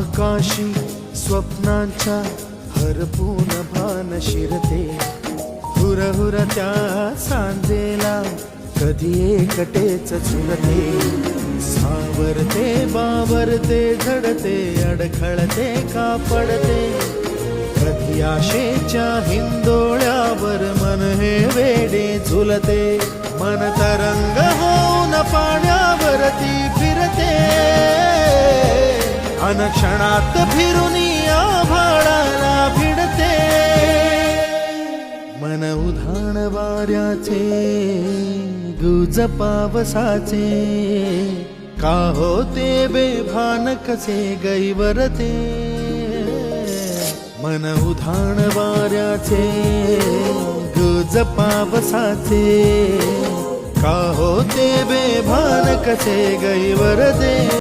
आकाशी स्वप्नांच्या हरपून भान शिरते, हुरहुर त्या सांजेला कधी एकटेच झुलते, सावरते बावरते झडते अडखळते का पडते, कधी आशेच्या हिंदोळ्यावर मन हे वेडे झुलते, मन तरंग होऊन पाण्यावरती फिरते, अनक्षणात फिरून आभाळाला भिडते, मन उधाण वाऱ्याचे गुज पावसाचे, का होते बेभान कसे गैवरते, मन उधाण वाऱ्याचे गुज पावसाचे, का होते बेभान कसे गैवरते.